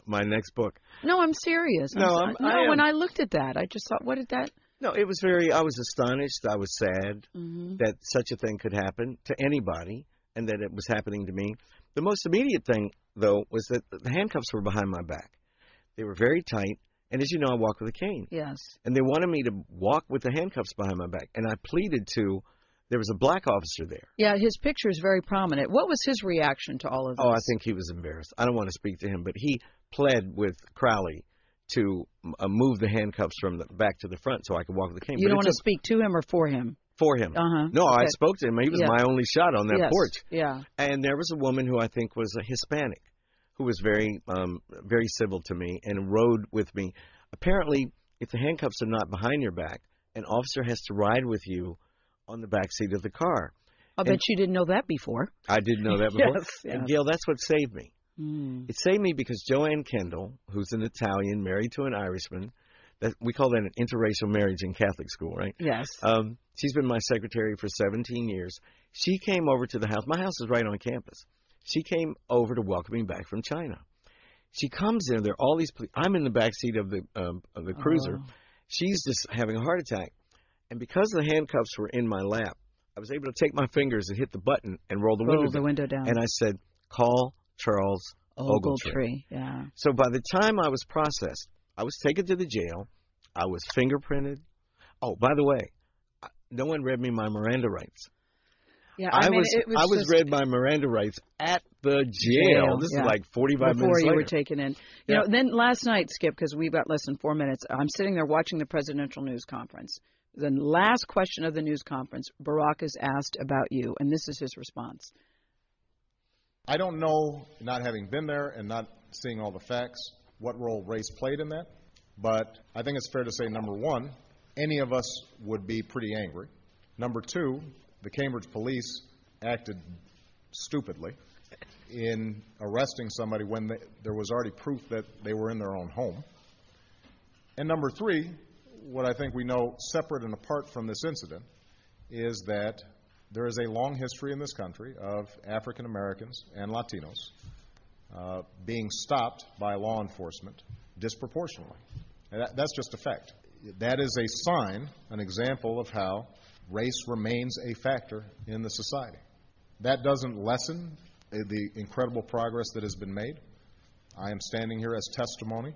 my next book. No, I'm serious. When I looked at that, I just thought, what did that? No, I was astonished. I was sad that such a thing could happen to anybody and that it was happening to me. The most immediate thing, though, was that the handcuffs were behind my back. They were very tight. And as you know, I walk with a cane. Yes. And they wanted me to walk with the handcuffs behind my back. And I pleaded to, there was a black officer there. Yeah, his picture is very prominent. What was his reaction to all of this? Oh, I think he was embarrassed. I don't want to speak to him, but he pled with Crowley to move the handcuffs from the back to the front so I could walk with the cane. You don't want to speak to him or for him? For him. Uh-huh. No, okay. I spoke to him. He was my only shot on that porch. Yeah. And there was a woman who I think was a Hispanic who was very civil to me and rode with me. Apparently, if the handcuffs are not behind your back, an officer has to ride with you on the back seat of the car. I bet you didn't know that before. I didn't know that before. Yes. And Gail, that's what saved me. It saved me because Joanne Kendall, who's an Italian married to an Irishman, that we call that an interracial marriage in Catholic school, right? Yes. She's been my secretary for 17 years. She came over to the house. My house is right on campus. She came over to welcome me back from China. She comes in. There are all these police. I'm in the back seat of the cruiser. She's just having a heart attack. And because the handcuffs were in my lap, I was able to take my fingers and hit the button and roll the window down. And I said, call Charles Ogletree. Yeah. So by the time I was processed, I was taken to the jail. I was fingerprinted. Oh, by the way, no one read me my Miranda rights. Yeah, I was read my Miranda rights at the jail. This is like 45 minutes before you later. were taken in. You know, then last night, Skip, because we've got less than 4 minutes, I'm sitting there watching the presidential news conference. The last question of the news conference, Barack is asked about you, and this is his response. I don't know, not having been there and not seeing all the facts, what role race played in that. But I think it's fair to say, number one, any of us would be pretty angry. Number two, the Cambridge police acted stupidly in arresting somebody when there was already proof that they were in their own home. And number three, what I think we know separate and apart from this incident is that there is a long history in this country of African Americans and Latinos being stopped by law enforcement disproportionately. And that's just a fact. That is a sign, an example of how race remains a factor in the society. That doesn't lessen the incredible progress that has been made. I am standing here as testimony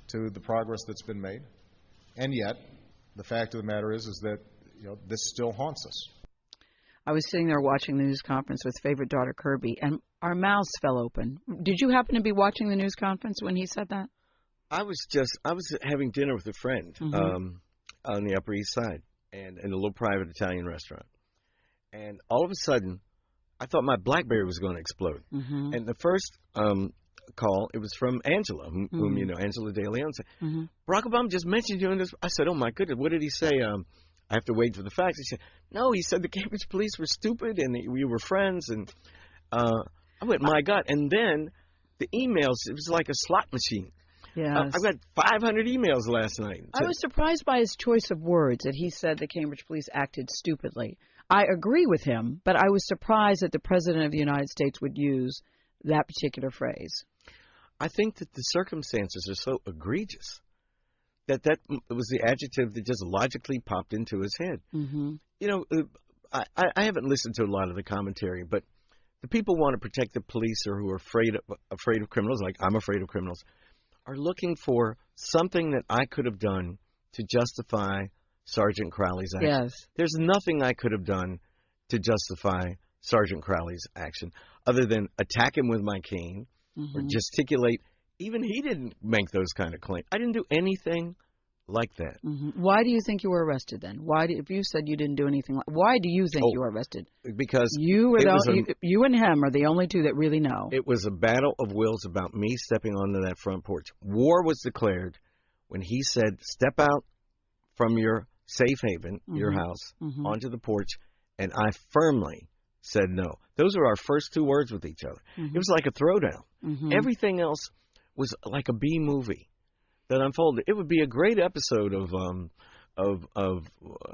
to the progress that's been made. And yet, the fact of the matter is that this still haunts us. I was sitting there watching the news conference with favorite daughter Kirby, and our mouths fell open. Did you happen to be watching the news conference when he said that? I was having dinner with a friend on the Upper East Side and in a little private Italian restaurant. And all of a sudden, I thought my BlackBerry was going to explode. And the first call, it was from Angela, whom you know, Angela De Leon. Said, Barack Obama just mentioned you in this. I said, oh, my goodness, what did he say? I have to wait for the facts. He said, no, he said the Cambridge police were stupid and we were friends. And I went, my God. And then the emails, it was like a slot machine. Yes. I got 500 emails last night. I was surprised by his choice of words that he said the Cambridge police acted stupidly. I agree with him, but I was surprised that the President of the United States would use that particular phrase. I think that the circumstances are so egregious that was the adjective that just logically popped into his head. You know, I haven't listened to a lot of the commentary, but the people want to protect the police or who are afraid of criminals, like I'm afraid of criminals, are looking for something that I could have done to justify Sergeant Crowley's action. Yes. There's nothing I could have done to justify Sergeant Crowley's action other than attack him with my cane or gesticulate. Even he didn't make those kind of claims. I didn't do anything like that. Why do you think you were arrested then? If you said you didn't do anything, why do you think you were arrested? Because you and him are the only two that really know. It was a battle of wills about me stepping onto that front porch. War was declared when he said, step out from your safe haven, your house, onto the porch, and I firmly said no. Those were our first two words with each other. It was like a throwdown. Everything else was like a B movie that unfolded. It would be a great episode of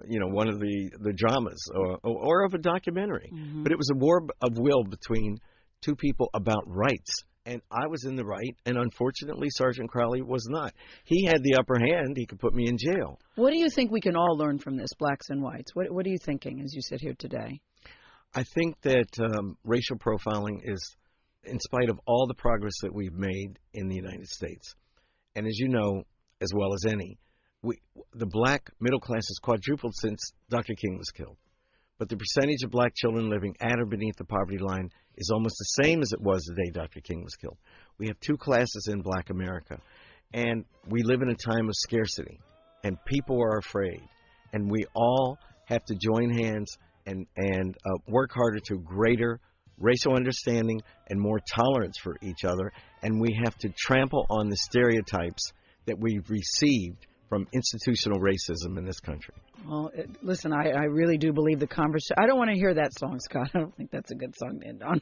you know, one of the dramas or of a documentary. But it was a war of will between two people about rights and I was in the right, and unfortunately Sergeant Crowley was not. He had the upper hand. He could put me in jail. What do you think we can all learn from this, blacks and whites? What are you thinking as you sit here today? I think that racial profiling is, in spite of all the progress that we've made in the United States, and as you know as well as any, the black middle class has quadrupled since Dr. King was killed. But the percentage of black children living at or beneath the poverty line is almost the same as it was the day Dr. King was killed. We have two classes in black America, and we live in a time of scarcity, and people are afraid, and we all have to join hands and work harder to greater racial understanding and more tolerance for each other, and we have to trample on the stereotypes that we've received from institutional racism in this country. Well, listen, I really do believe the conversation. I don't want to hear that song, Scott. I don't think that's a good song to end on.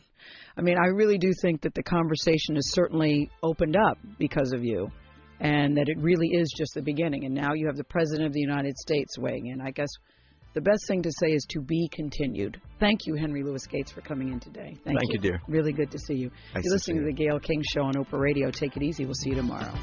I mean, I really do think that the conversation has certainly opened up because of you, and that it really is just the beginning. And now you have the President of the United States weighing in. I guess the best thing to say is to be continued. Thank you, Henry Louis Gates, for coming in today. Thank you, dear. Really good to see you. Nice You're listening to you. the Gayle King Show on Oprah Radio. Take it easy. We'll see you tomorrow.